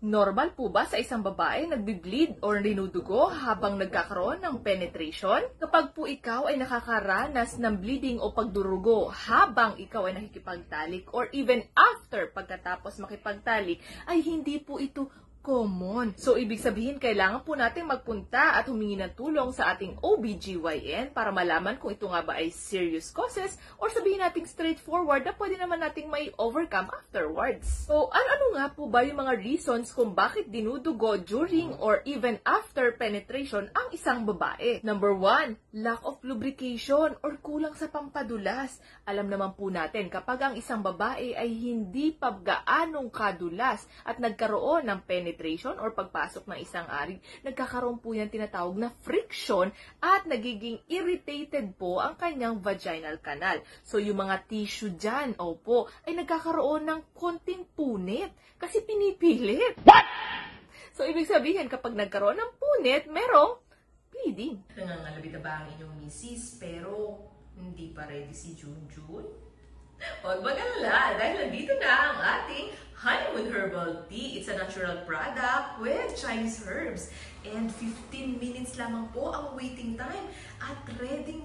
Normal po ba sa isang babae nagbi-bleed or dinudugo habang nagkakaroon ng penetration? Kapag po ikaw ay nakakaranas ng bleeding o pagdurugo habang ikaw ay nakikipagtalik or even after pagkatapos makipagtalik, ay hindi po ito common. So, ibig sabihin, kailangan po natin magpunta at humingi ng tulong sa ating OBGYN para malaman kung ito nga ba ay serious causes or sabihin natin straightforward na pwede naman nating may overcome afterwards. So, ano nga po ba yung mga reasons kung bakit dinudugo during or even after penetration ang isang babae? Number 1, lack of lubrication or kulang sa pampadulas. Alam naman po natin, kapag ang isang babae ay hindi pa gaanong kadulas at nagkaroon ng penetration or pagpasok ng isang ari, nagkakaroon po yan tinatawag na friction at nagiging irritated po ang kanyang vaginal canal. So, yung mga tissue dyan, opo, ay nagkakaroon ng konting punit kasi pinipilit. What? So, ibig sabihin, kapag nagkaroon ng punit, merong bleeding. Nangangalabit na ba ang inyong misis pero hindi pa ready si Junjun? Huwag mag-alala dahil nandito na ang ating Honeymoon Herbal Tea. It's a natural product with Chinese herbs. And 15 minutes lamang po ang waiting time. At ready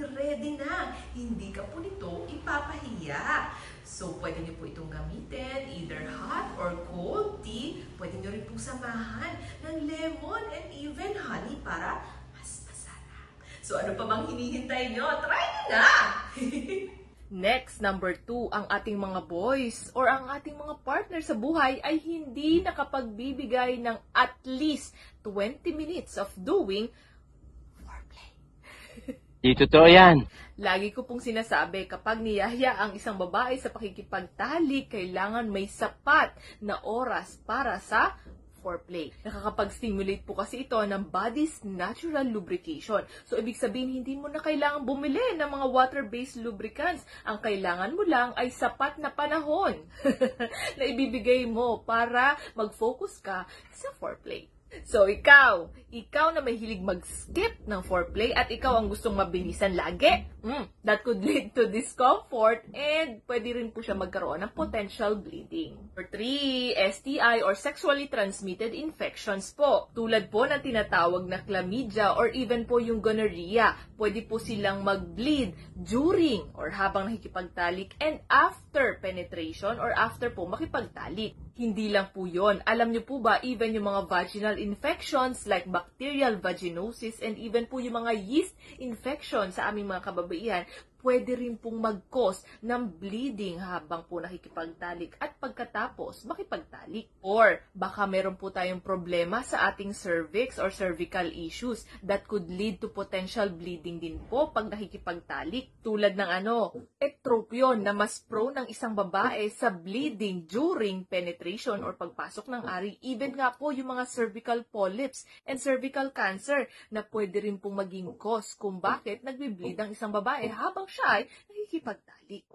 na. Hindi ka po nito ipapahiya. So, pwede niyo po itong gamitin, either hot or cold tea. Pwede niyo rin pong samahan ng lemon and even honey para mas masarap. So, ano pa bang hinihintay niyo? Try niyo na! Next, number 2, ang ating mga boys or ang ating mga partner sa buhay ay hindi nakapagbibigay ng at least 20 minutes of doing foreplay. Di totoo yan. Lagi ko pong sinasabi, kapag niyaya ang isang babae sa pakikipagtalik, kailangan may sapat na oras para sa foreplay. Nakakapag-stimulate po kasi ito ng body's natural lubrication. So, ibig sabihin, hindi mo na kailangan bumili ng mga water-based lubricants. Ang kailangan mo lang ay sapat na panahon na ibibigay mo para mag-focus ka sa foreplay. So, ikaw na may hilig mag-skip ng foreplay at ikaw ang gustong mabilisan lagi, that could lead to discomfort and pwede rin po siya magkaroon ng potential bleeding. Number 3, STI or sexually transmitted infections po. Tulad po ng tinatawag na chlamydia or even po yung gonorrhea. Pwede po silang mag-bleed during or habang nakikipagtalik and after penetration or after po makipagtalik. Hindi lang po yon. Alam niyo po ba, even yung mga vaginal infections like bacterial vaginosis and even po yung mga yeast infection sa aming mga kababaihan, pwede rin pong mag-cause ng bleeding habang po nakikipagtalik at pagkatapos makipagtalik. Or baka meron po tayong problema sa ating cervix or cervical issues that could lead to potential bleeding din po pag nakikipagtalik. Tulad ng ectropion na mas prone ng isang babae sa bleeding during penetration or pagpasok ng ari. Even nga po yung mga cervical polyps and cervical cancer na pwede rin pong maging cause kung bakit nagbe-bleed ang isang babae habang siya ay nakikipagtalik.